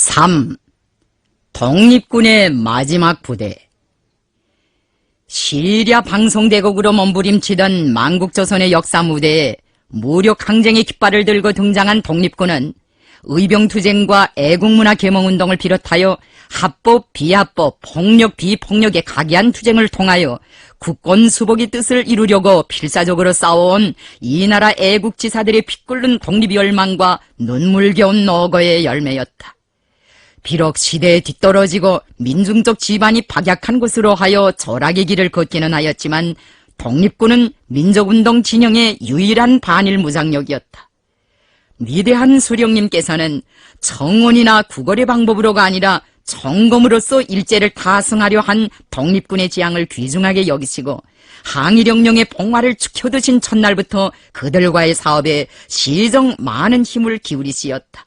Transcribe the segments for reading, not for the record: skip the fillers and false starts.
3. 독립군의 마지막 부대. 시리아 방송대국으로 몸부림치던 만국조선의 역사 무대에 무력 항쟁의 깃발을 들고 등장한 독립군은 의병투쟁과 애국문화 계몽운동을 비롯하여 합법, 비합법, 폭력, 비폭력의 각이한 투쟁을 통하여 국권 수복의 뜻을 이루려고 필사적으로 싸워온 이 나라 애국지사들의 피 끓는 독립열망과 눈물겨운 노고의 열매였다. 비록 시대에 뒤떨어지고 민중적 지반이 박약한 곳으로 하여 절약의 길을 걷기는 하였지만 독립군은 민족운동 진영의 유일한 반일 무장력이었다. 위대한 수령님께서는 정언이나 구걸의 방법으로가 아니라 정검으로서 일제를 타승하려 한 독립군의 지향을 귀중하게 여기시고 항일혁명의 봉화를 축혀드신 첫날부터 그들과의 사업에 시정 많은 힘을 기울이시었다.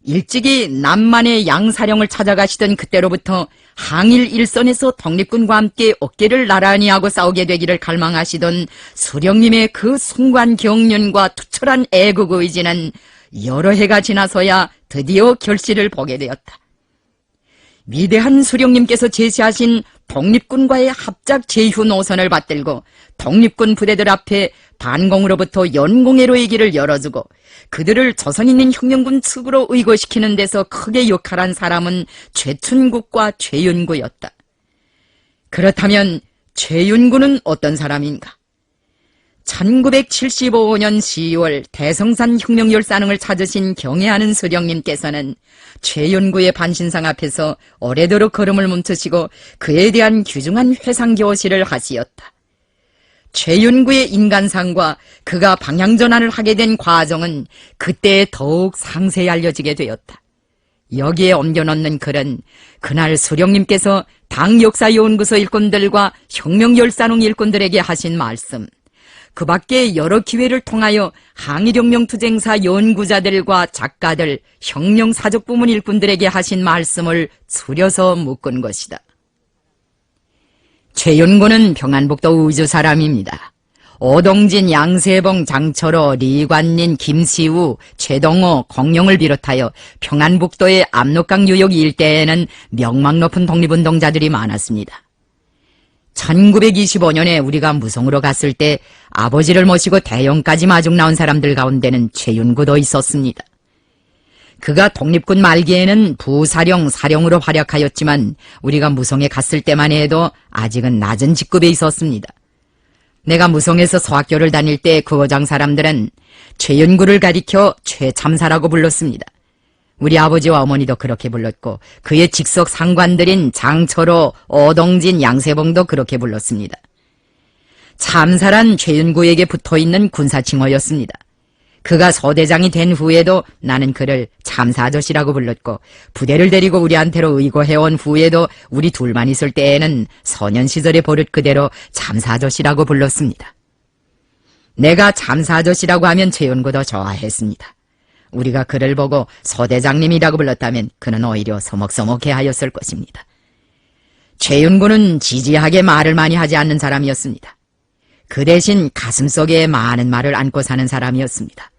일찍이 남만의 양사령을 찾아가시던 그때로부터 항일 일선에서 독립군과 함께 어깨를 나란히 하고 싸우게 되기를 갈망하시던 수령님의 그 숭고한 경륜과 투철한 애국 의지는 여러 해가 지나서야 드디어 결실을 보게 되었다. 위대한 수령님께서 제시하신 독립군과의 합작 제휴 노선을 받들고 독립군 부대들 앞에 반공으로부터 연공회로의 길을 열어주고 그들을 조선인민 혁명군 측으로 의거시키는 데서 크게 역할한 사람은 최춘국과 최윤구였다. 그렇다면 최윤구는 어떤 사람인가? 1975년 10월 대성산 혁명열사능을 찾으신 경애하는 수령님께서는 최윤구의 반신상 앞에서 오래도록 걸음을 멈추시고 그에 대한 귀중한 회상교시를 하시었다. 최윤구의 인간상과 그가 방향전환을 하게 된 과정은 그때 더욱 상세히 알려지게 되었다. 여기에 옮겨놓는 글은 그날 수령님께서 당역사연구소 일꾼들과 혁명열사능 일꾼들에게 하신 말씀, 그 밖에 여러 기회를 통하여 항일혁명투쟁사 연구자들과 작가들, 혁명사적부문 일꾼들에게 하신 말씀을 추려서 묶은 것이다. 최윤구는 평안북도 의주 사람입니다. 오동진, 양세봉, 장철호, 리관린, 김시우, 최동호, 공룡을 비롯하여 평안북도의 압록강 유역 일대에는 명망 높은 독립운동자들이 많았습니다. 1925년에 우리가 무송으로 갔을 때 아버지를 모시고 대영까지 마중 나온 사람들 가운데는 최윤구도 있었습니다. 그가 독립군 말기에는 부사령, 사령으로 활약하였지만 우리가 무송에 갔을 때만 해도 아직은 낮은 직급에 있었습니다. 내가 무송에서 소학교를 다닐 때 구호장 사람들은 최윤구를 가리켜 최참사라고 불렀습니다. 우리 아버지와 어머니도 그렇게 불렀고 그의 직속 상관들인 장철호, 오동진, 양세봉도 그렇게 불렀습니다. 참사란 최윤구에게 붙어있는 군사칭호였습니다. 그가 소대장이 된 후에도 나는 그를 참사 아저씨라고 불렀고 부대를 데리고 우리한테로 의거해온 후에도 우리 둘만 있을 때에는 소년 시절의 버릇 그대로 참사 아저씨라고 불렀습니다. 내가 참사 아저씨라고 하면 최윤구도 좋아했습니다. 우리가 그를 보고 소대장님이라고 불렀다면 그는 오히려 서먹서먹해 하였을 것입니다. 최윤구는 지지하게 말을 많이 하지 않는 사람이었습니다. 그 대신 가슴속에 많은 말을 안고 사는 사람이었습니다.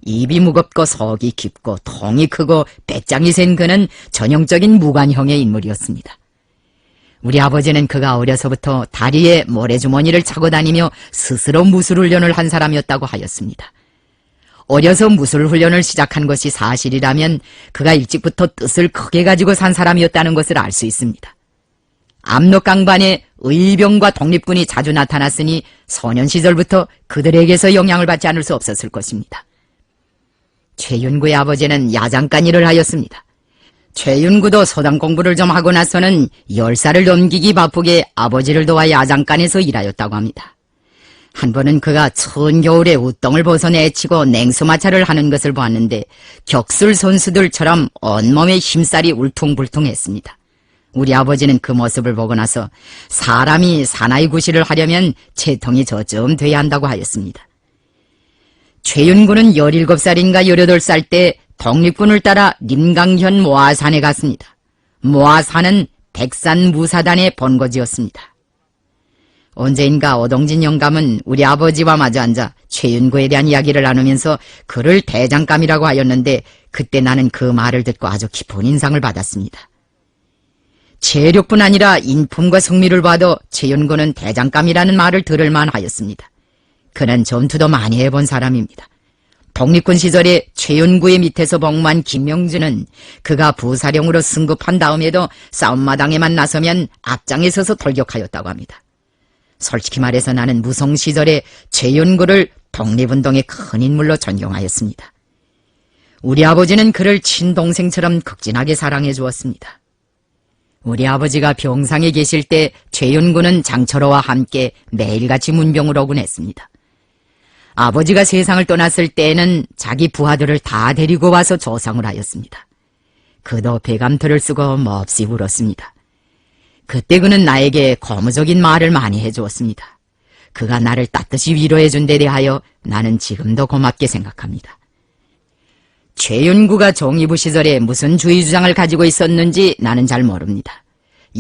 입이 무겁고 속이 깊고 통이 크고 배짱이 센 그는 전형적인 무관형의 인물이었습니다. 우리 아버지는 그가 어려서부터 다리에 모래주머니를 차고 다니며 스스로 무술훈련을 한 사람이었다고 하였습니다. 어려서 무술훈련을 시작한 것이 사실이라면 그가 일찍부터 뜻을 크게 가지고 산 사람이었다는 것을 알 수 있습니다. 압록강반에 의병과 독립군이 자주 나타났으니 소년 시절부터 그들에게서 영향을 받지 않을 수 없었을 것입니다. 최윤구의 아버지는 야장간 일을 하였습니다. 최윤구도 소당 공부를 좀 하고 나서는 10살을 넘기기 바쁘게 아버지를 도와 야장간에서 일하였다고 합니다. 한 번은 그가 추운 겨울에 우똥을 벗어내치고 냉수마찰을 하는 것을 보았는데 격술 선수들처럼 온몸에 힘살이 울퉁불퉁했습니다. 우리 아버지는 그 모습을 보고 나서 사람이 사나이 구실을 하려면 채통이 저쯤 돼야 한다고 하였습니다. 최윤구는 17살인가 18살 때 독립군을 따라 림강현 모아산에 갔습니다. 모아산은 백산 무사단의 본거지였습니다. 언제인가 오동진 영감은 우리 아버지와 마주 앉아 최윤구에 대한 이야기를 나누면서 그를 대장감이라고 하였는데 그때 나는 그 말을 듣고 아주 깊은 인상을 받았습니다. 체력뿐 아니라 인품과 성미를 봐도 최윤구는 대장감이라는 말을 들을 만하였습니다. 그는 전투도 많이 해본 사람입니다. 독립군 시절에 최윤구의 밑에서 복무한 김명준은 그가 부사령으로 승급한 다음에도 싸움마당에만 나서면 앞장에 서서 돌격하였다고 합니다. 솔직히 말해서 나는 무성 시절에 최윤구를 독립운동의 큰 인물로 존경하였습니다. 우리 아버지는 그를 친동생처럼 극진하게 사랑해 주었습니다. 우리 아버지가 병상에 계실 때 최윤구는 장철호와 함께 매일같이 문병을 오곤 했습니다. 아버지가 세상을 떠났을 때에는 자기 부하들을 다 데리고 와서 조상을 하였습니다. 그도 배감터를 쓰고 몹시 울었습니다. 그때 그는 나에게 고무적인 말을 많이 해주었습니다. 그가 나를 따뜻이 위로해준 데 대하여 나는 지금도 고맙게 생각합니다. 최윤구가 종이부 시절에 무슨 주의 주장을 가지고 있었는지 나는 잘 모릅니다.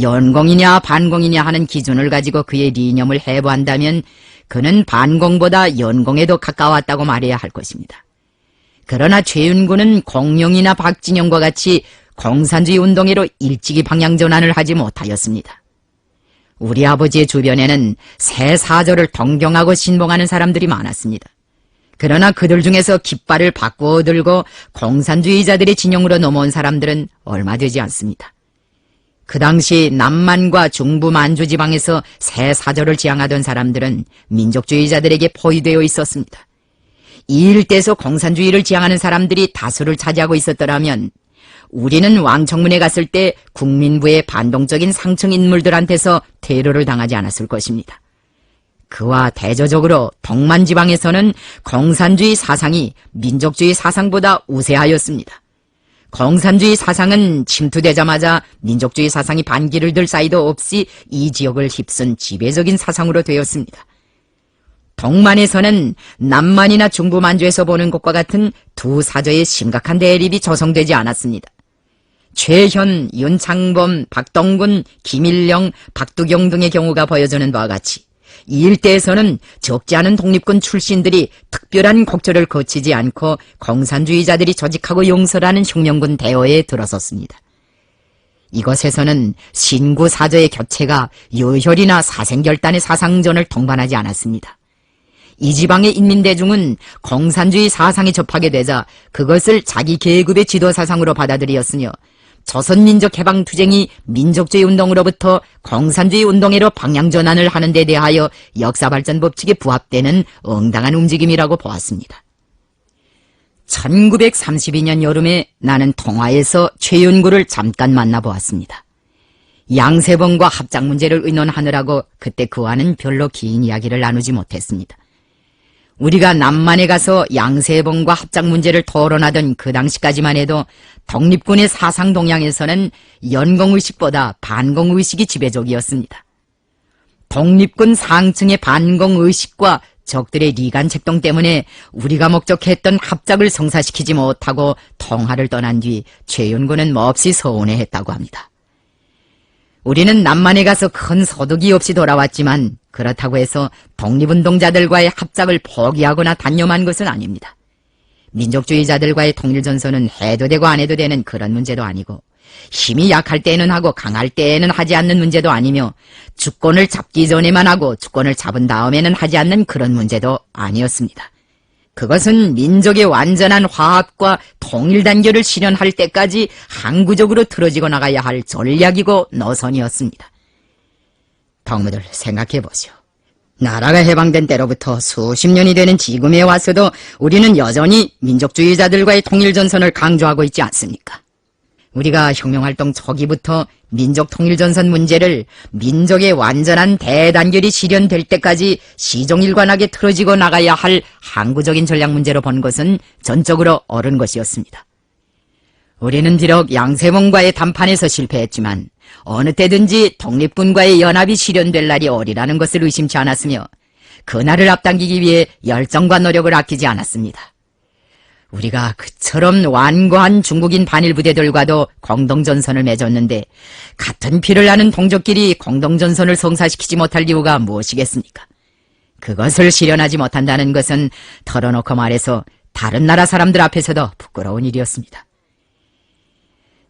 연공이냐 반공이냐 하는 기준을 가지고 그의 이념을 해부한다면 그는 반공보다 연공에 더 가까웠다고 말해야 할 것입니다. 그러나 최윤구는 공룡이나 박진영과 같이 공산주의 운동회로 일찍이 방향 전환을 하지 못하였습니다. 우리 아버지의 주변에는 새 사조를 동경하고 신봉하는 사람들이 많았습니다. 그러나 그들 중에서 깃발을 바꾸어 들고 공산주의자들의 진영으로 넘어온 사람들은 얼마 되지 않습니다. 그 당시 남만과 중부 만주 지방에서 새 사조를 지향하던 사람들은 민족주의자들에게 포위되어 있었습니다. 이 일대에서 공산주의를 지향하는 사람들이 다수를 차지하고 있었더라면 우리는 왕청문회 갔을 때 국민부의 반동적인 상층 인물들한테서 테러를 당하지 않았을 것입니다. 그와 대조적으로 동만지방에서는 공산주의 사상이 민족주의 사상보다 우세하였습니다. 공산주의 사상은 침투되자마자 민족주의 사상이 반기를 들 사이도 없이 이 지역을 휩쓴 지배적인 사상으로 되었습니다. 동만에서는 남만이나 중부만주에서 보는 것과 같은 두 사조의 심각한 대립이 조성되지 않았습니다. 최현, 윤창범, 박동군, 김일령, 박두경 등의 경우가 보여주는 바와 같이 이 일대에서는 적지 않은 독립군 출신들이 특별한 곡절을 거치지 않고 공산주의자들이 조직하고 용설하는 혁명군 대오에 들어섰습니다. 이곳에서는 신구 사조의 교체가 요혈이나 사생결단의 사상전을 동반하지 않았습니다. 이 지방의 인민대중은 공산주의 사상에 접하게 되자 그것을 자기 계급의 지도사상으로 받아들였으며 조선민족해방투쟁이 민족주의 운동으로부터 공산주의 운동회로 방향전환을 하는 데 대하여 역사발전 법칙에 부합되는 응당한 움직임이라고 보았습니다. 1932년 여름에 나는 통화에서 최윤구를 잠깐 만나보았습니다. 양세범과 합작 문제를 의논하느라고 그때 그와는 별로 긴 이야기를 나누지 못했습니다. 우리가 남만에 가서 양세범과 합작 문제를 토론하던 그 당시까지만 해도 독립군의 사상 동향에서는 연공의식보다 반공의식이 지배적이었습니다. 독립군 상층의 반공의식과 적들의 리간책동 때문에 우리가 목적했던 합작을 성사시키지 못하고 통화를 떠난 뒤 최윤구는 몹시 서운해했다고 합니다. 우리는 남만에 가서 큰 소득이 없이 돌아왔지만 그렇다고 해서 독립운동자들과의 합작을 포기하거나 단념한 것은 아닙니다. 민족주의자들과의 통일전선은 해도 되고 안 해도 되는 그런 문제도 아니고 힘이 약할 때는 하고 강할 때에는 하지 않는 문제도 아니며 주권을 잡기 전에만 하고 주권을 잡은 다음에는 하지 않는 그런 문제도 아니었습니다. 그것은 민족의 완전한 화합과 통일단결을 실현할 때까지 항구적으로 틀어지고 나가야 할 전략이고 노선이었습니다. 동무들 생각해보시오. 나라가 해방된 때로부터 수십 년이 되는 지금에 와서도 우리는 여전히 민족주의자들과의 통일전선을 강조하고 있지 않습니까? 우리가 혁명활동 초기부터 민족통일전선 문제를 민족의 완전한 대단결이 실현될 때까지 시종일관하게 틀어지고 나가야 할 항구적인 전략 문제로 본 것은 전적으로 옳은 것이었습니다. 우리는 비록 양세범과의 담판에서 실패했지만 어느 때든지 독립군과의 연합이 실현될 날이 오리라는 것을 의심치 않았으며 그날을 앞당기기 위해 열정과 노력을 아끼지 않았습니다. 우리가 그처럼 완고한 중국인 반일 부대들과도 공동전선을 맺었는데 같은 피를 나는 동족끼리 공동전선을 성사시키지 못할 이유가 무엇이겠습니까? 그것을 실현하지 못한다는 것은 털어놓고 말해서 다른 나라 사람들 앞에서도 부끄러운 일이었습니다.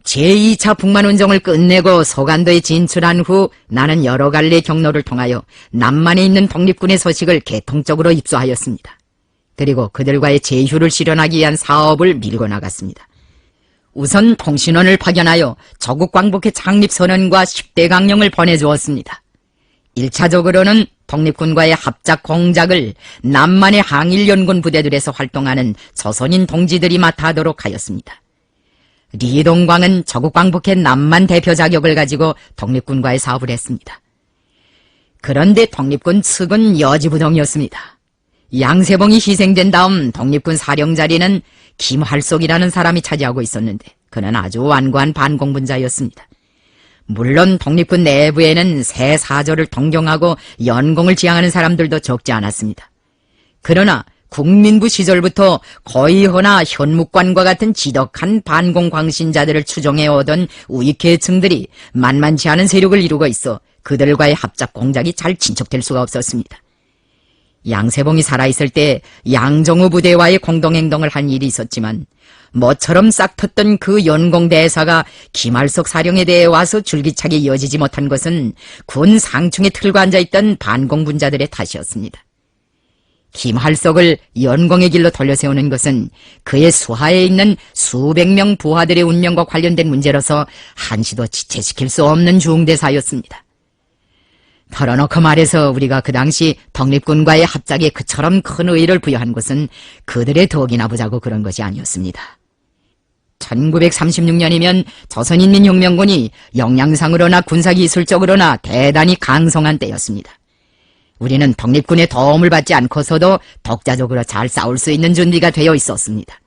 제2차 북만운동을 끝내고 소간도에 진출한 후 나는 여러 갈래 경로를 통하여 남만에 있는 독립군의 소식을 계통적으로 입수하였습니다. 그리고 그들과의 제휴를 실현하기 위한 사업을 밀고 나갔습니다. 우선 통신원을 파견하여 조국 광복회 창립 선언과 10대 강령을 보내주었습니다. 1차적으로는 독립군과의 합작 공작을 남만의 항일연군 부대들에서 활동하는 조선인 동지들이 맡아 하도록 하였습니다. 리동광은 조국 광복회 남만 대표 자격을 가지고 독립군과의 사업을 했습니다. 그런데 독립군 측은 여지부동이었습니다. 양세봉이 희생된 다음 독립군 사령 자리는 김활속이라는 사람이 차지하고 있었는데 그는 아주 완고한 반공분자였습니다. 물론 독립군 내부에는 새 사조를 동경하고 연공을 지향하는 사람들도 적지 않았습니다. 그러나 국민부 시절부터 고의호나 현묵관과 같은 지독한 반공 광신자들을 추종해오던 우익계층들이 만만치 않은 세력을 이루고 있어 그들과의 합작 공작이 잘 진척될 수가 없었습니다. 양세봉이 살아있을 때 양정우 부대와의 공동행동을 한 일이 있었지만 모처럼 싹 텄던 그 연공대사가 김할석 사령에 대해 와서 줄기차게 이어지지 못한 것은 군 상층에 틀고 앉아있던 반공분자들의 탓이었습니다. 김할석을 연공의 길로 돌려세우는 것은 그의 수하에 있는 수백 명 부하들의 운명과 관련된 문제로서 한시도 지체시킬 수 없는 중대사였습니다. 털어놓고 말해서 우리가 그 당시 독립군과의 합작에 그처럼 큰 의의를 부여한 것은 그들의 덕이나 보자고 그런 것이 아니었습니다. 1936년이면 조선인민혁명군이 역량상으로나 군사기술적으로나 대단히 강성한 때였습니다. 우리는 독립군의 도움을 받지 않고서도 독자적으로 잘 싸울 수 있는 준비가 되어 있었습니다.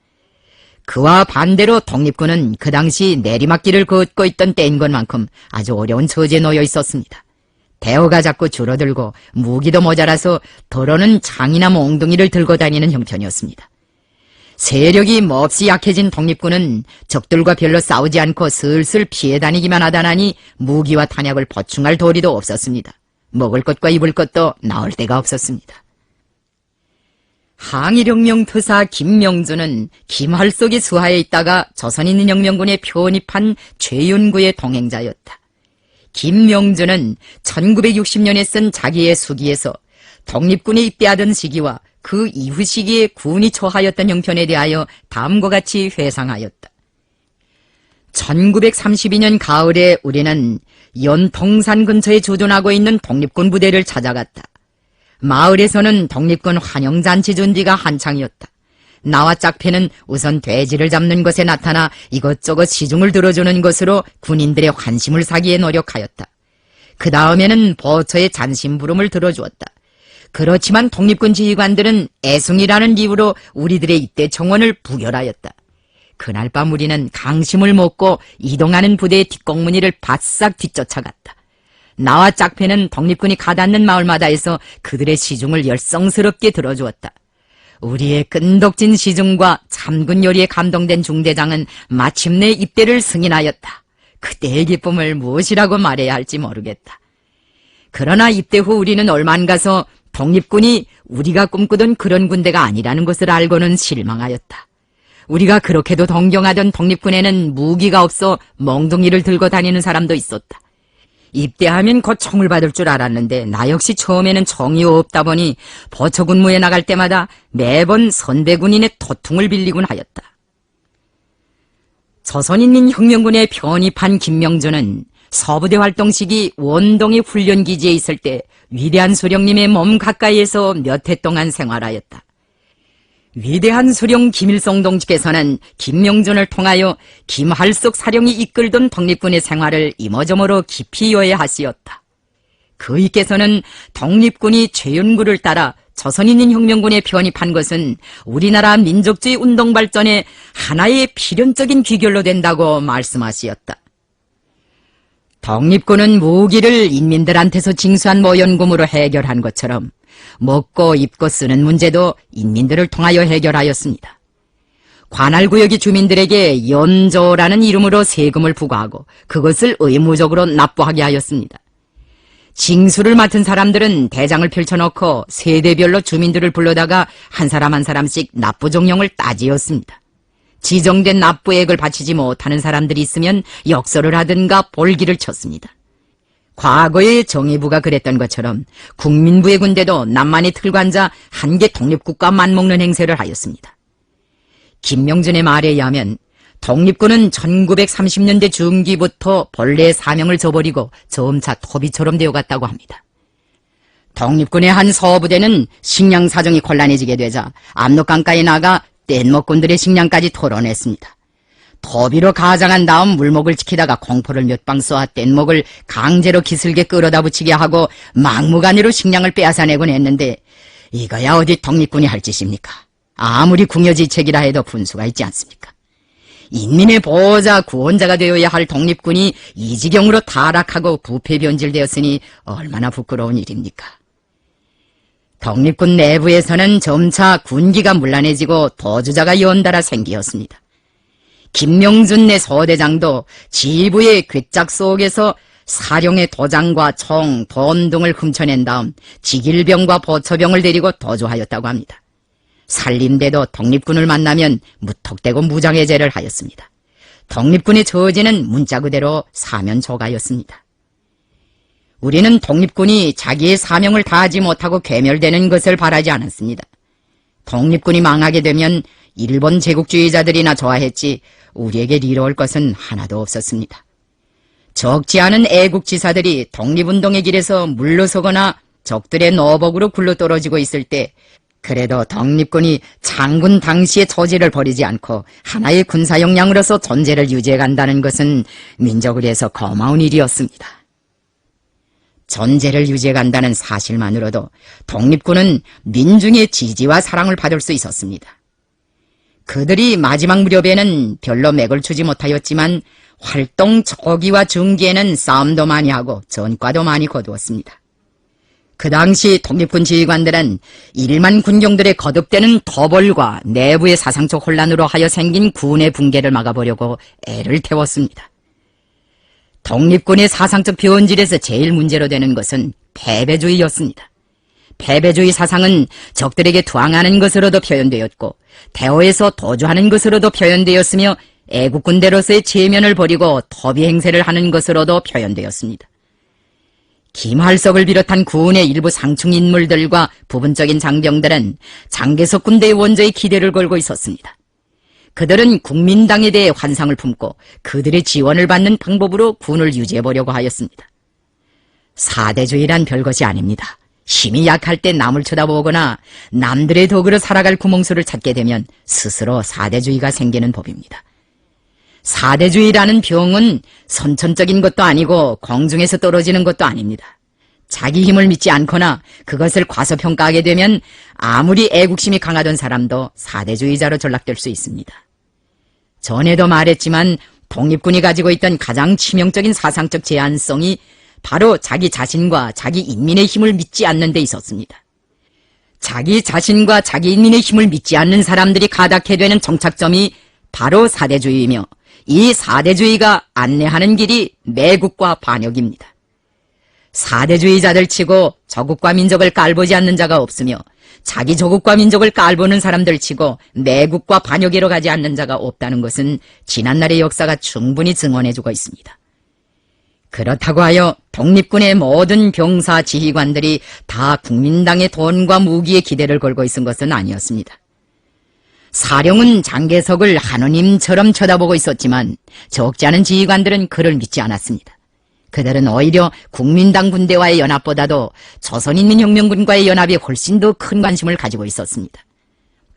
그와 반대로 독립군은 그 당시 내리막길을 걷고 있던 때인 것만큼 아주 어려운 처지에 놓여 있었습니다. 대우가 자꾸 줄어들고 무기도 모자라서 더러는 창이나 몽둥이를 들고 다니는 형편이었습니다. 세력이 몹시 약해진 독립군은 적들과 별로 싸우지 않고 슬슬 피해 다니기만 하다나니 무기와 탄약을 보충할 도리도 없었습니다. 먹을 것과 입을 것도 나올 데가 없었습니다. 항일혁명 투사 김명준은 김할석의 수하에 있다가 조선인민혁명군에 편입한 최윤구의 동행자였다. 김명준은 1960년에 쓴 자기의 수기에서 독립군에 입대하던 시기와 그 이후 시기에 군이 처하였던 형편에 대하여 다음과 같이 회상하였다. 1932년 가을에 우리는 연통산 근처에 주둔하고 있는 독립군 부대를 찾아갔다. 마을에서는 독립군 환영잔치 준비가 한창이었다. 나와 짝패는 우선 돼지를 잡는 것에 나타나 이것저것 시중을 들어주는 것으로 군인들의 환심을 사기에 노력하였다. 그 다음에는 보초의 잔심부름을 들어주었다. 그렇지만 독립군 지휘관들은 애숭이라는 이유로 우리들의 입대 청원을 부결하였다. 그날 밤 우리는 강심을 먹고 이동하는 부대의 뒷공무니를 바싹 뒤쫓아갔다. 나와 짝패는 독립군이 가닿는 마을마다에서 그들의 시중을 열성스럽게 들어주었다. 우리의 끈덕진 시중과 참군 요리에 감동된 중대장은 마침내 입대를 승인하였다. 그때의 기쁨을 무엇이라고 말해야 할지 모르겠다. 그러나 입대 후 우리는 얼마 안 가서 독립군이 우리가 꿈꾸던 그런 군대가 아니라는 것을 알고는 실망하였다. 우리가 그렇게도 동경하던 독립군에는 무기가 없어 몽둥이를 들고 다니는 사람도 있었다. 입대하면 곧 총을 받을 줄 알았는데 나 역시 처음에는 총이 없다 보니 보초군무에 나갈 때마다 매번 선배군인의 토퉁을 빌리곤 하였다. 조선인민혁명군에 편입한 김명준은 서부대 활동 시기 원동의 훈련기지에 있을 때 위대한 수령님의 몸 가까이에서 몇 해 동안 생활하였다. 위대한 수령 김일성 동지께서는 김명준을 통하여 김할석 사령이 이끌던 독립군의 생활을 이모저모로 깊이 요해하시었다. 그이께서는 독립군이 최윤구를 따라 조선인민혁명군에 편입한 것은 우리나라 민족주의 운동 발전에 하나의 필연적인 귀결로 된다고 말씀하시었다. 독립군은 무기를 인민들한테서 징수한 모연금으로 해결한 것처럼 먹고 입고 쓰는 문제도 인민들을 통하여 해결하였습니다. 관할구역의 주민들에게 연저라는 이름으로 세금을 부과하고 그것을 의무적으로 납부하게 하였습니다. 징수를 맡은 사람들은 대장을 펼쳐놓고 세대별로 주민들을 불러다가 한 사람 한 사람씩 납부 종령을 따지었습니다. 지정된 납부액을 바치지 못하는 사람들이 있으면 역설을 하든가 볼기를 쳤습니다. 과거의 정의부가 그랬던 것처럼 국민부의 군대도 남만의 틀관자 한 개 독립국가 맞먹는 행세를 하였습니다. 김명준의 말에 의하면 독립군은 1930년대 중기부터 본래의 사명을 저버리고 점차 토비처럼 되어갔다고 합니다. 독립군의 한 서부대는 식량 사정이 곤란해지게 되자 압록강가에 나가 뗏목꾼들의 식량까지 털어냈습니다. 토비로 가장한 다음 물목을 지키다가 공포를 몇 방 쏘아 뗏목을 강제로 기슬게 끌어다 붙이게 하고 막무가내로 식량을 빼앗아내곤 했는데 이거야 어디 독립군이 할 짓입니까? 아무리 궁여지책이라 해도 분수가 있지 않습니까? 인민의 보호자 구원자가 되어야 할 독립군이 이 지경으로 타락하고 부패 변질되었으니 얼마나 부끄러운 일입니까? 독립군 내부에서는 점차 군기가 문란해지고 도주자가 연달아 생기었습니다. 김명준 내 소대장도 지휘부의 괴짝 속에서 사령의 도장과 총, 돈 등을 훔쳐낸 다음 직일병과 보초병을 데리고 도주하였다고 합니다. 살림대도 독립군을 만나면 무턱대고 무장해제를 하였습니다. 독립군의 처지는 문자 그대로 사면초가였습니다. 우리는 독립군이 자기의 사명을 다하지 못하고 괴멸되는 것을 바라지 않았습니다. 독립군이 망하게 되면 일본 제국주의자들이나 좋아했지 우리에게 이로울 것은 하나도 없었습니다. 적지 않은 애국지사들이 독립운동의 길에서 물러서거나 적들의 노복으로 굴러떨어지고 있을 때 그래도 독립군이 장군 당시의 처지를 버리지 않고 하나의 군사 역량으로서 존재를 유지해간다는 것은 민족을 위해서 고마운 일이었습니다. 존재를 유지해간다는 사실만으로도 독립군은 민중의 지지와 사랑을 받을 수 있었습니다. 그들이 마지막 무렵에는 별로 맥을 추지 못하였지만 활동 초기와 중기에는 싸움도 많이 하고 전과도 많이 거두었습니다. 그 당시 독립군 지휘관들은 일만 군경들의 거듭되는 토벌과 내부의 사상적 혼란으로 하여 생긴 군의 붕괴를 막아보려고 애를 태웠습니다. 독립군의 사상적 변질에서 제일 문제로 되는 것은 패배주의였습니다. 패배주의 사상은 적들에게 투항하는 것으로도 표현되었고 대오에서 도주하는 것으로도 표현되었으며 애국군대로서의 체면을 버리고 토비 행세를 하는 것으로도 표현되었습니다. 김할석을 비롯한 군의 일부 상층 인물들과 부분적인 장병들은 장개석 군대의 원조에 기대를 걸고 있었습니다. 그들은 국민당에 대해 환상을 품고 그들의 지원을 받는 방법으로 군을 유지해보려고 하였습니다. 사대주의란 별것이 아닙니다. 힘이 약할 때 남을 쳐다보거나 남들의 덕으로 살아갈 구멍수를 찾게 되면 스스로 사대주의가 생기는 법입니다. 사대주의라는 병은 선천적인 것도 아니고 공중에서 떨어지는 것도 아닙니다. 자기 힘을 믿지 않거나 그것을 과소평가하게 되면 아무리 애국심이 강하던 사람도 사대주의자로 전락될 수 있습니다. 전에도 말했지만 독립군이 가지고 있던 가장 치명적인 사상적 제한성이 바로 자기 자신과 자기 인민의 힘을 믿지 않는 데 있었습니다. 자기 자신과 자기 인민의 힘을 믿지 않는 사람들이 가닥해 되는 정착점이 바로 사대주의이며 이 사대주의가 안내하는 길이 매국과 반역입니다. 사대주의자들 치고 조국과 민족을 깔보지 않는 자가 없으며 자기 조국과 민족을 깔보는 사람들 치고 매국과 반역으로 가지 않는 자가 없다는 것은 지난날의 역사가 충분히 증언해주고 있습니다. 그렇다고 하여 독립군의 모든 병사 지휘관들이 다 국민당의 돈과 무기에 기대를 걸고 있은 것은 아니었습니다. 사령은 장개석을 하느님처럼 쳐다보고 있었지만 적지 않은 지휘관들은 그를 믿지 않았습니다. 그들은 오히려 국민당 군대와의 연합보다도 조선인민혁명군과의 연합에 훨씬 더 큰 관심을 가지고 있었습니다.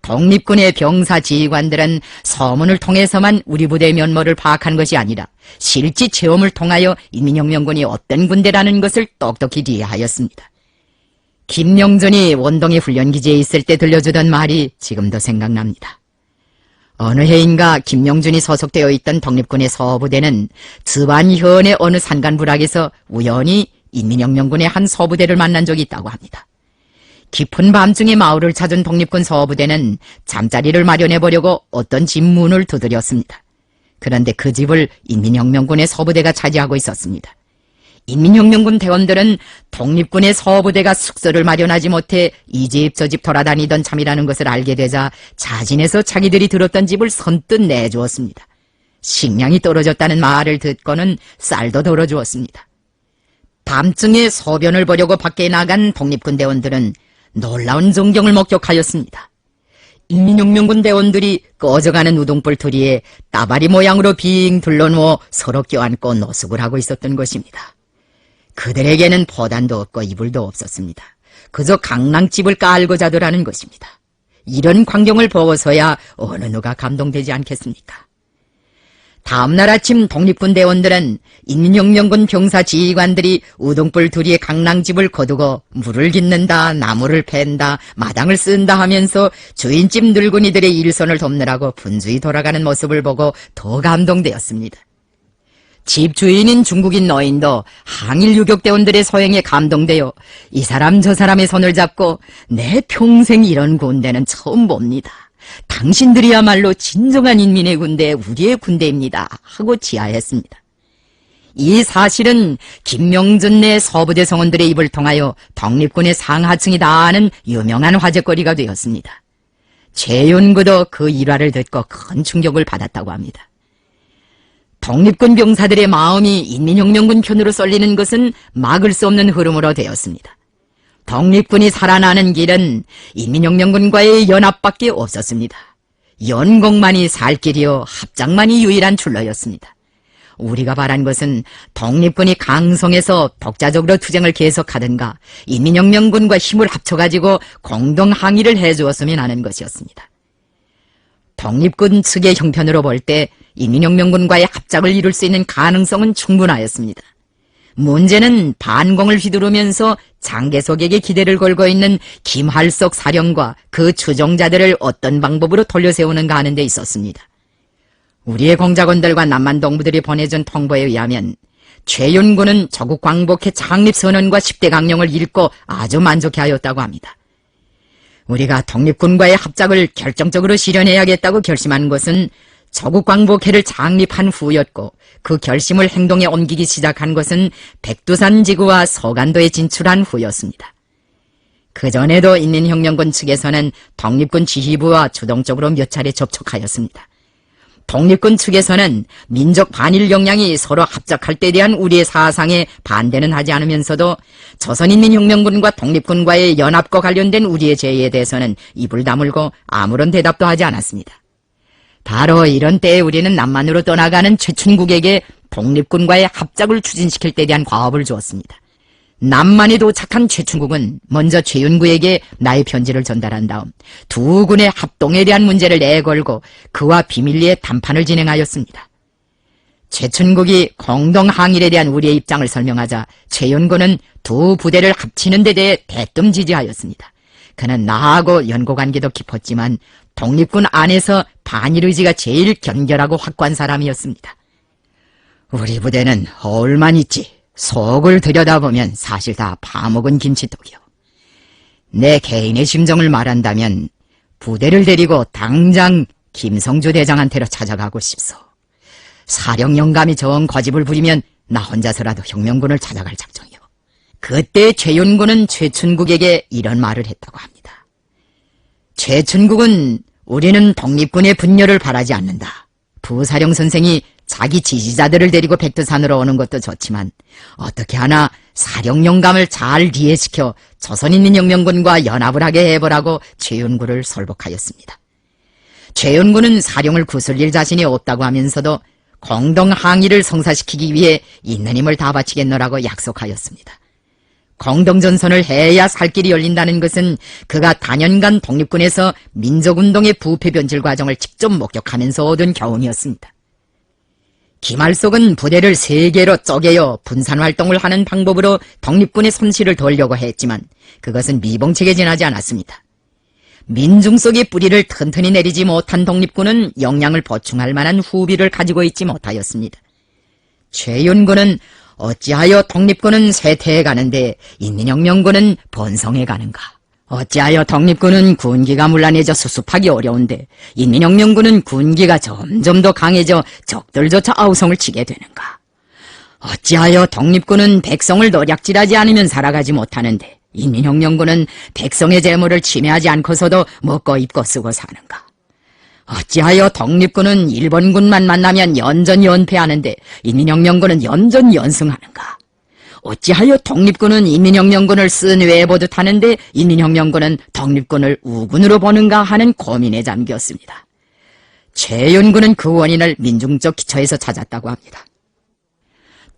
독립군의 병사 지휘관들은 서문을 통해서만 우리 부대의 면모를 파악한 것이 아니라 실제 체험을 통하여 인민혁명군이 어떤 군대라는 것을 똑똑히 이해하였습니다. 김명준이 원동의 훈련기지에 있을 때 들려주던 말이 지금도 생각납니다. 어느 해인가 김명준이 소속되어 있던 독립군의 서부대는 즈반현의 어느 산간부락에서 우연히 인민혁명군의 한 서부대를 만난 적이 있다고 합니다. 깊은 밤중에 마을을 찾은 독립군 서부대는 잠자리를 마련해보려고 어떤 집 문을 두드렸습니다. 그런데 그 집을 인민혁명군의 서부대가 차지하고 있었습니다. 인민혁명군 대원들은 독립군의 서부대가 숙소를 마련하지 못해 이 집 저 집 돌아다니던 참이라는 것을 알게 되자 자진해서 자기들이 들었던 집을 선뜻 내주었습니다. 식량이 떨어졌다는 말을 듣고는 쌀도 덜어주었습니다. 밤중에 소변을 보려고 밖에 나간 독립군 대원들은 놀라운 전경을 목격하였습니다. 인민혁명군 대원들이 꺼져가는 우동불 투리에 따바리 모양으로 빙 둘러누워 서로 껴안고 노숙을 하고 있었던 것입니다. 그들에게는 포단도 없고 이불도 없었습니다. 그저 강낭집을 깔고 자더라는 것입니다. 이런 광경을 보고서야 어느 누가 감동되지 않겠습니까? 다음날 아침 독립군 대원들은 인민혁명군 병사 지휘관들이 우동불 두리의 강낭집을 거두고 물을 깃는다, 나무를 팬다, 마당을 쓴다 하면서 주인집 늙은이들의 일손을 돕느라고 분주히 돌아가는 모습을 보고 더 감동되었습니다. 집 주인인 중국인 노인도 항일 유격대원들의 소행에 감동되어 이 사람 저 사람의 손을 잡고 내 평생 이런 군대는 처음 봅니다. 당신들이야말로 진정한 인민의 군대, 우리의 군대입니다. 하고 지하했습니다. 이 사실은 김명준 내 서부대 성원들의 입을 통하여 독립군의 상하층이 다 아는 유명한 화제거리가 되었습니다. 최윤구도 그 일화를 듣고 큰 충격을 받았다고 합니다. 독립군 병사들의 마음이 인민혁명군 편으로 쏠리는 것은 막을 수 없는 흐름으로 되었습니다. 독립군이 살아나는 길은 인민혁명군과의 연합밖에 없었습니다. 연공만이 살 길이요 합작만이 유일한 출로였습니다. 우리가 바란 것은 독립군이 강성해서 독자적으로 투쟁을 계속하든가 인민혁명군과 힘을 합쳐가지고 공동 항의를 해주었으면 하는 것이었습니다. 독립군 측의 형편으로 볼 때 인민혁명군과의 합작을 이룰 수 있는 가능성은 충분하였습니다. 문제는 반공을 휘두르면서 장개석에게 기대를 걸고 있는 김할석 사령과 그 추종자들을 어떤 방법으로 돌려세우는가 하는 데 있었습니다. 우리의 공작원들과 남만 동부들이 보내준 통보에 의하면 최윤구는 조국 광복회 창립선언과 10대 강령을 읽고 아주 만족해하였다고 합니다. 우리가 독립군과의 합작을 결정적으로 실현해야겠다고 결심한 것은 조국 광복회를 창립한 후였고 그 결심을 행동에 옮기기 시작한 것은 백두산 지구와 서간도에 진출한 후였습니다. 그전에도 인민혁명군 측에서는 독립군 지휘부와 주동적으로 몇 차례 접촉하였습니다. 독립군 측에서는 민족 반일 역량이 서로 합작할 때에 대한 우리의 사상에 반대는 하지 않으면서도 조선인민혁명군과 독립군과의 연합과 관련된 우리의 제의에 대해서는 입을 다물고 아무런 대답도 하지 않았습니다. 바로 이런 때에 우리는 남만으로 떠나가는 최춘국에게 독립군과의 합작을 추진시킬 때에 대한 과업을 주었습니다. 남만에 도착한 최춘국은 먼저 최윤구에게 나의 편지를 전달한 다음 두 군의 합동에 대한 문제를 내걸고 그와 비밀리에談판을 진행하였습니다. 최춘국이 공동항일에 대한 우리의 입장을 설명하자 최윤구는 두 부대를 합치는 데 대해 대뜸 지지하였습니다. 그는 나하고 연고관계도 깊었지만 독립군 안에서 반일 의지가 제일 견결하고 확고한 사람이었습니다. 우리 부대는 허울만 있지 속을 들여다보면 사실 다 파먹은 김치떡이요. 내 개인의 심정을 말한다면 부대를 데리고 당장 김성주 대장한테로 찾아가고 싶소. 사령 영감이 정 거집을 부리면 나 혼자서라도 혁명군을 찾아갈 작정이요. 그때 최윤구는 최춘국에게 이런 말을 했다고 합니다. 최춘국은 우리는 독립군의 분열을 바라지 않는다. 부사령 선생이 자기 지지자들을 데리고 백두산으로 오는 것도 좋지만 어떻게 하나 사령 영감을 잘 이해시켜 조선인민혁명군과 연합을 하게 해보라고 최윤구를 설복하였습니다. 최윤구는 사령을 구슬릴 자신이 없다고 하면서도 공동항의를 성사시키기 위해 있는 힘을 다 바치겠노라고 약속하였습니다. 공동전선을 해야 살 길이 열린다는 것은 그가 단연간 독립군에서 민족운동의 부패 변질 과정을 직접 목격하면서 얻은 교훈이었습니다. 김할석은 부대를 3개로 쪼개어 분산활동을 하는 방법으로 독립군의 손실을 덜려고 했지만 그것은 미봉책에 지나지 않았습니다. 민중 속의 뿌리를 튼튼히 내리지 못한 독립군은 역량을 보충할 만한 후비를 가지고 있지 못하였습니다. 최윤구는 어찌하여 독립군은 쇠퇴해 가는데 인민혁명군은 번성해 가는가? 어찌하여 독립군은 군기가 문란해져 수습하기 어려운데 인민혁명군은 군기가 점점 더 강해져 적들조차 아우성을 치게 되는가? 어찌하여 독립군은 백성을 노략질하지 않으면 살아가지 못하는데 인민혁명군은 백성의 재물을 침해하지 않고서도 먹고 입고 쓰고 사는가? 어찌하여 독립군은 일본군만 만나면 연전 연패하는데 인민혁명군은 연전 연승하는가? 어찌하여 독립군은 인민혁명군을 쓴 외보듯 하는데 인민혁명군은 독립군을 우군으로 보는가 하는 고민에 잠겼습니다. 최윤군은 그 원인을 민중적 기초에서 찾았다고 합니다.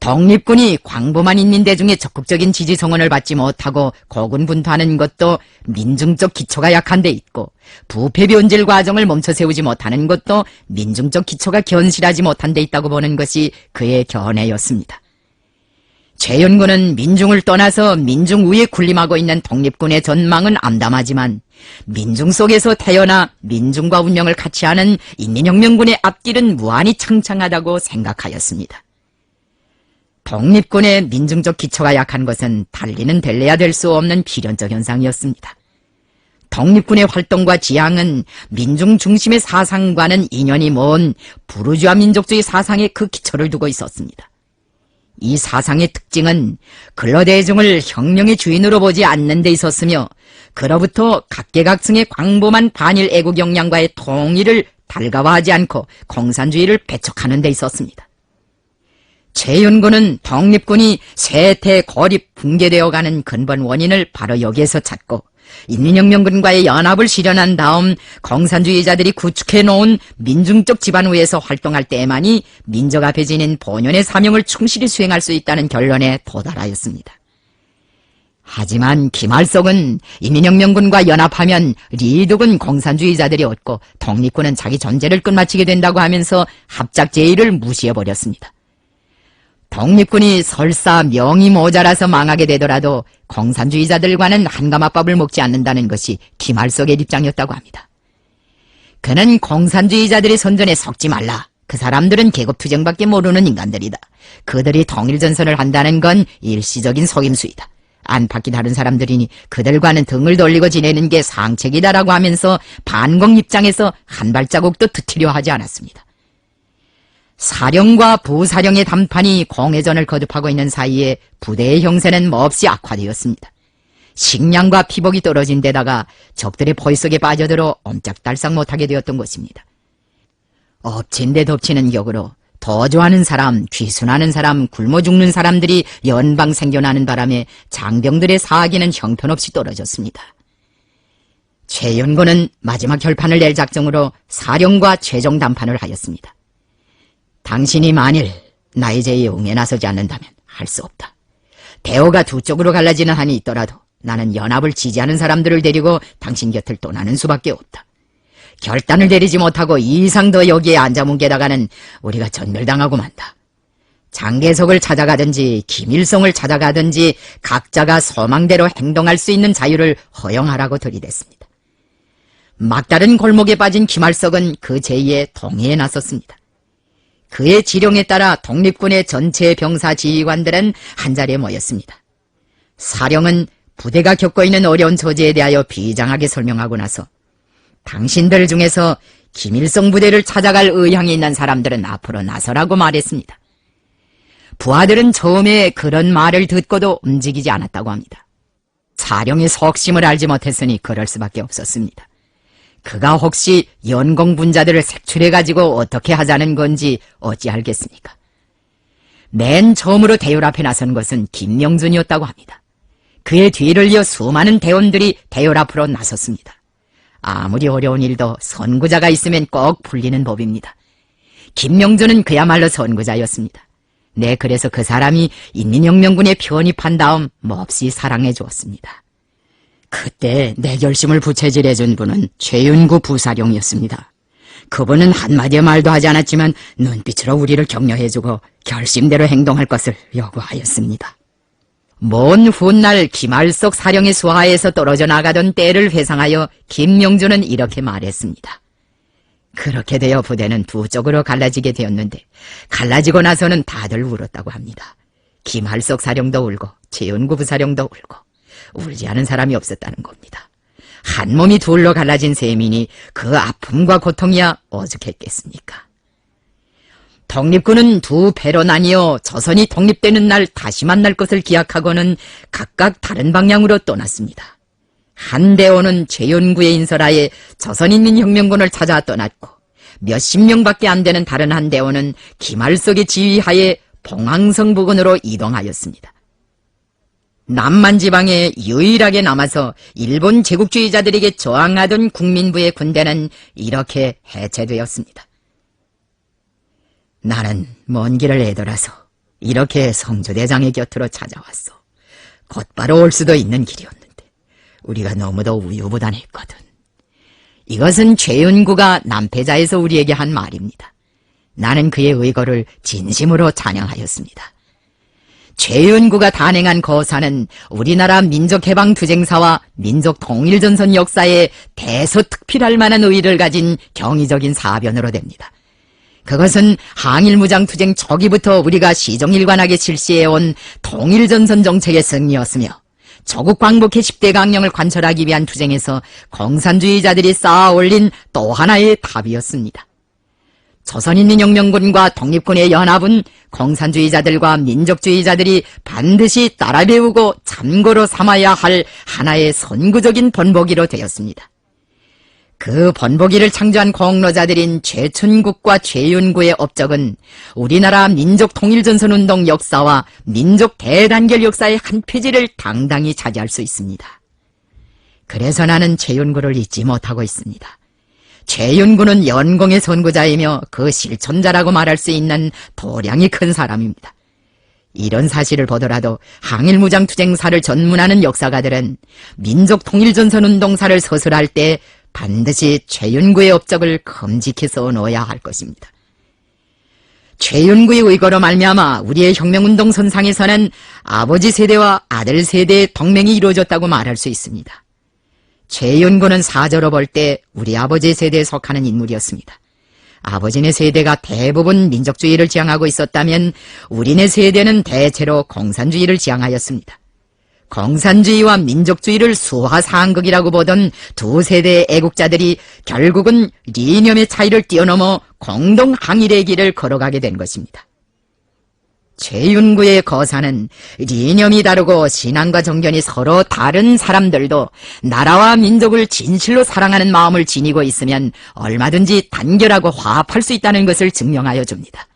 독립군이 광범한 인민대중의 적극적인 지지 성원을 받지 못하고 고군분투하는 것도 민중적 기초가 약한 데 있고, 부패 변질 과정을 멈춰 세우지 못하는 것도 민중적 기초가 견실하지 못한 데 있다고 보는 것이 그의 견해였습니다. 최윤군은 민중을 떠나서 민중 위에 군림하고 있는 독립군의 전망은 암담하지만 민중 속에서 태어나 민중과 운명을 같이 하는 인민혁명군의 앞길은 무한히 창창하다고 생각하였습니다. 독립군의 민중적 기초가 약한 것은 달리는 될래야 될 수 없는 필연적 현상이었습니다. 독립군의 활동과 지향은 민중 중심의 사상과는 인연이 먼 부르주아 민족주의 사상에 그 기초를 두고 있었습니다. 이 사상의 특징은 근로대중을 혁명의 주인으로 보지 않는 데 있었으며, 그로부터 각계각층의 광범한 반일 애국 역량과의 통일을 달가워하지 않고 공산주의를 배척하는 데 있었습니다. 최윤군은 독립군이 쇠퇴, 고립, 붕괴되어가는 근본 원인을 바로 여기에서 찾고 인민혁명군과의 연합을 실현한 다음 공산주의자들이 구축해놓은 민중적 기반 위에서 활동할 때에만이 민족 앞에 지닌 본연의 사명을 충실히 수행할 수 있다는 결론에 도달하였습니다. 하지만 김할석은 인민혁명군과 연합하면 리덕은 공산주의자들이 얻고 독립군은 자기 존재를 끝마치게 된다고 하면서 합작 제의를 무시해버렸습니다. 독립군이 설사 명이 모자라서 망하게 되더라도 공산주의자들과는 한가마밥을 먹지 않는다는 것이 김할석의 입장이었다고 합니다. 그는 공산주의자들의 선전에 속지 말라. 그 사람들은 계급투쟁밖에 모르는 인간들이다. 그들이 통일전선을 한다는 건 일시적인 속임수이다. 안팎이 다른 사람들이니 그들과는 등을 돌리고 지내는 게 상책이다라고 하면서 반공 입장에서 한 발자국도 뒤트려 하지 않았습니다. 사령과 부사령의 담판이 공회전을 거듭하고 있는 사이에 부대의 형세는 몹시 악화되었습니다. 식량과 피복이 떨어진 데다가 적들의 포위 속에 빠져들어 옴짝달싹 못하게 되었던 것입니다. 엎친 데 덮치는 격으로 도주하는 사람, 귀순하는 사람, 굶어 죽는 사람들이 연방 생겨나는 바람에 장병들의 사기는 형편없이 떨어졌습니다. 최윤군은 마지막 결판을 낼 작정으로 사령과 최종 담판을 하였습니다. 당신이 만일 나의 제의에 응해 나서지 않는다면 할 수 없다. 대우가 두 쪽으로 갈라지는 한이 있더라도 나는 연합을 지지하는 사람들을 데리고 당신 곁을 떠나는 수밖에 없다. 결단을 내리지 못하고 이 이상 더 여기에 앉아뭉개다가는 우리가 전멸당하고 만다. 장개석을 찾아가든지 김일성을 찾아가든지 각자가 소망대로 행동할 수 있는 자유를 허용하라고 들이댔습니다. 막다른 골목에 빠진 김할석은 그 제의에 동의해 나섰습니다. 그의 지령에 따라 독립군의 전체 병사 지휘관들은 한자리에 모였습니다. 사령은 부대가 겪고 있는 어려운 처지에 대하여 비장하게 설명하고 나서 당신들 중에서 김일성 부대를 찾아갈 의향이 있는 사람들은 앞으로 나서라고 말했습니다. 부하들은 처음에 그런 말을 듣고도 움직이지 않았다고 합니다. 사령의 속심을 알지 못했으니 그럴 수밖에 없었습니다. 그가 혹시 연공분자들을 색출해가지고 어떻게 하자는 건지 어찌 알겠습니까? 맨 처음으로 대열 앞에 나선 것은 김명준이었다고 합니다. 그의 뒤를 이어 수많은 대원들이 대열 앞으로 나섰습니다. 아무리 어려운 일도 선구자가 있으면 꼭 풀리는 법입니다. 김명준은 그야말로 선구자였습니다. 네, 그래서 그 사람이 인민혁명군에 편입한 다음 몹시 사랑해 주었습니다. 그때 내 결심을 부채질해준 분은 최윤구 부사령이었습니다. 그분은 한마디의 말도 하지 않았지만 눈빛으로 우리를 격려해주고 결심대로 행동할 것을 요구하였습니다. 먼 훗날 김할석 사령의 수하에서 떨어져 나가던 때를 회상하여 김명준은 이렇게 말했습니다. 그렇게 되어 부대는 두 쪽으로 갈라지게 되었는데 갈라지고 나서는 다들 울었다고 합니다. 김할석 사령도 울고 최윤구 부사령도 울고 울지 않은 사람이 없었다는 겁니다. 한 몸이 둘로 갈라진 세민이 그 아픔과 고통이야 오죽했겠습니까? 독립군은 두 배로 나뉘어 조선이 독립되는 날 다시 만날 것을 기약하고는 각각 다른 방향으로 떠났습니다. 한 대원은 최윤구의 인설하에 조선인민혁명군을 찾아 떠났고 몇십 명밖에 안 되는 다른 한 대원은 김할석의 지휘하에 봉황성 부근으로 이동하였습니다. 남만지방에 유일하게 남아서 일본 제국주의자들에게 저항하던 국민부의 군대는 이렇게 해체되었습니다. 나는 먼 길을 애돌아서 이렇게 성조대장의 곁으로 찾아왔어. 곧바로 올 수도 있는 길이었는데 우리가 너무도 우유부단했거든. 이것은 최윤구가 남패자에서 우리에게 한 말입니다. 나는 그의 의거를 진심으로 찬양하였습니다. 최윤구가 단행한 거사는 우리나라 민족해방투쟁사와 민족통일전선 역사에 대서특필할 만한 의의를 가진 경이적인 사변으로 됩니다. 그것은 항일무장투쟁 초기부터 우리가 시종일관하게 실시해온 통일전선 정책의 승리였으며 조국 광복회 10대 강령을 관철하기 위한 투쟁에서 공산주의자들이 쌓아올린 또 하나의 답이었습니다. 조선인민혁명군과 독립군의 연합은 공산주의자들과 민족주의자들이 반드시 따라 배우고 참고로 삼아야 할 하나의 선구적인 본보기로 되었습니다. 그 본보기를 창조한 공로자들인 최춘국과 최윤구의 업적은 우리나라 민족통일전선운동 역사와 민족 대단결 역사의 한 페이지를 당당히 차지할 수 있습니다. 그래서 나는 최윤구를 잊지 못하고 있습니다. 최윤구는 연공의 선구자이며 그 실천자라고 말할 수 있는 도량이 큰 사람입니다. 이런 사실을 보더라도 항일무장투쟁사를 전문하는 역사가들은 민족통일전선운동사를 서술할 때 반드시 최윤구의 업적을 큼직해서 놓아야 할 것입니다. 최윤구의 의거로 말미암아 우리의 혁명운동 선상에서는 아버지 세대와 아들 세대의 동맹이 이루어졌다고 말할 수 있습니다. 최윤구는 사저로 볼 때 우리 아버지 세대에 속하는 인물이었습니다. 아버지네 세대가 대부분 민족주의를 지향하고 있었다면 우리네 세대는 대체로 공산주의를 지향하였습니다. 공산주의와 민족주의를 수화상극이라고 보던 두 세대의 애국자들이 결국은 이념의 차이를 뛰어넘어 공동 항일의 길을 걸어가게 된 것입니다. 최윤구의 거사는 이념이 다르고 신앙과 정견이 서로 다른 사람들도 나라와 민족을 진실로 사랑하는 마음을 지니고 있으면 얼마든지 단결하고 화합할 수 있다는 것을 증명하여 줍니다.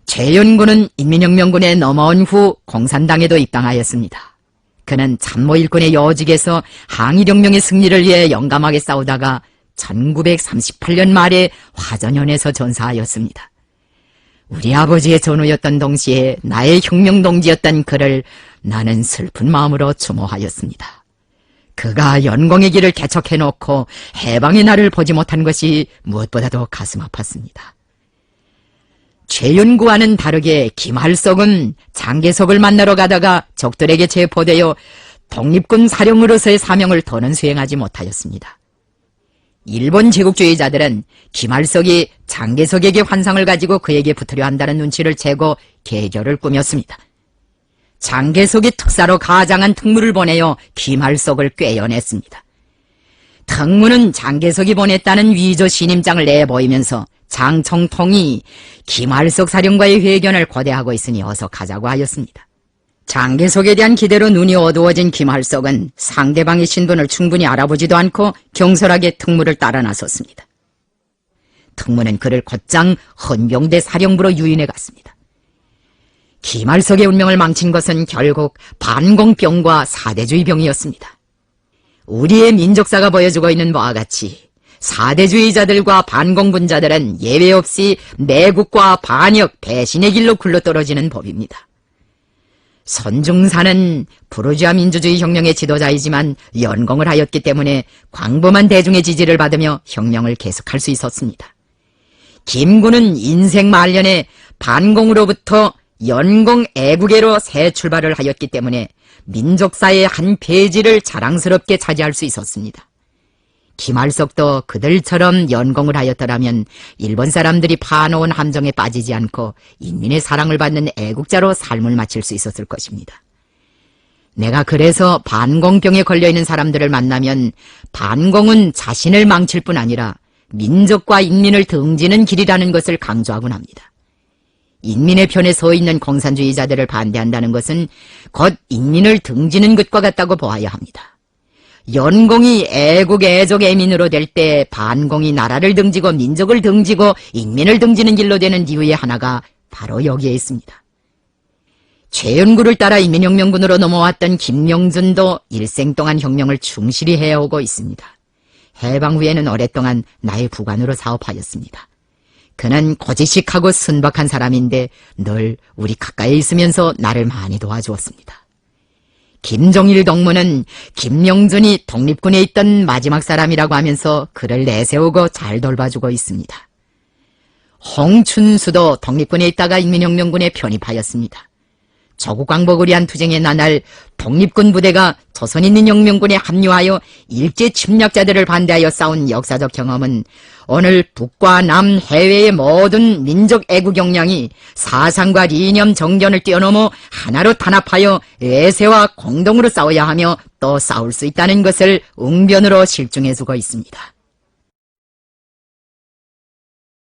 최윤구는 인민혁명군에 넘어온 후 공산당에도 입당하였습니다. 그는 참모일꾼의 요직에서 항일혁명의 승리를 위해 용감하게 싸우다가 1938년 말에 화전연에서 전사하였습니다. 우리 아버지의 전우였던 동시에 나의 혁명동지였던 그를 나는 슬픈 마음으로 추모하였습니다. 그가 연공의 길을 개척해놓고 해방의 날을 보지 못한 것이 무엇보다도 가슴 아팠습니다. 최윤구와는 다르게 김할석은 장개석을 만나러 가다가 적들에게 체포되어 독립군 사령으로서의 사명을 더는 수행하지 못하였습니다. 일본 제국주의자들은 김할석이 장개석에게 환상을 가지고 그에게 붙으려 한다는 눈치를 채고 계결을 꾸몄습니다. 장개석이 특사로 가장한 특무를 보내어 김할석을 꿰어냈습니다. 특무는 장개석이 보냈다는 위조 신임장을 내보이면서 장청통이 김할석 사령과의 회견을 고대하고 있으니 어서 가자고 하였습니다. 장개석에 대한 기대로 눈이 어두워진 김할석은 상대방의 신분을 충분히 알아보지도 않고 경솔하게 특무를 따라 나섰습니다. 특무는 그를 곧장 헌병대 사령부로 유인해 갔습니다. 김할석의 운명을 망친 것은 결국 반공병과 사대주의병이었습니다. 우리의 민족사가 보여주고 있는 바와 같이 사대주의자들과 반공분자들은 예외 없이 매국과 반역, 배신의 길로 굴러떨어지는 법입니다. 손중사는 부르주아 민주주의 혁명의 지도자이지만 연공을 하였기 때문에 광범한 대중의 지지를 받으며 혁명을 계속할 수 있었습니다. 김구는 인생 말년에 반공으로부터 연공 애국애로 새 출발을 하였기 때문에 민족사의 한 페이지를 자랑스럽게 차지할 수 있었습니다. 김할석도 그들처럼 연공을 하였더라면 일본 사람들이 파놓은 함정에 빠지지 않고 인민의 사랑을 받는 애국자로 삶을 마칠 수 있었을 것입니다. 내가 그래서 반공병에 걸려있는 사람들을 만나면 반공은 자신을 망칠 뿐 아니라 민족과 인민을 등지는 길이라는 것을 강조하곤 합니다. 인민의 편에 서 있는 공산주의자들을 반대한다는 것은 곧 인민을 등지는 것과 같다고 보아야 합니다. 연공이 애국 애족 애민으로 될 때 반공이 나라를 등지고 민족을 등지고 인민을 등지는 길로 되는 이유의 하나가 바로 여기에 있습니다. 최윤구를 따라 인민혁명군으로 넘어왔던 김명준도 일생 동안 혁명을 충실히 해오고 있습니다. 해방 후에는 오랫동안 나의 부관으로 사업하였습니다. 그는 고지식하고 순박한 사람인데 늘 우리 가까이 있으면서 나를 많이 도와주었습니다. 김종일 동무는 김명준이 독립군에 있던 마지막 사람이라고 하면서 그를 내세우고 잘 돌봐주고 있습니다. 홍춘수도 독립군에 있다가 인민혁명군에 편입하였습니다. 조국왕복을 위한 투쟁의 나날 독립군 부대가 조선인민혁명군에 합류하여 일제 침략자들을 반대하여 싸운 역사적 경험은 오늘 북과 남 해외의 모든 민족 애국 역량이 사상과 이념 정견을 뛰어넘어 하나로 단합하여 외세와 공동으로 싸워야 하며 또 싸울 수 있다는 것을 웅변으로 실증해주고 있습니다.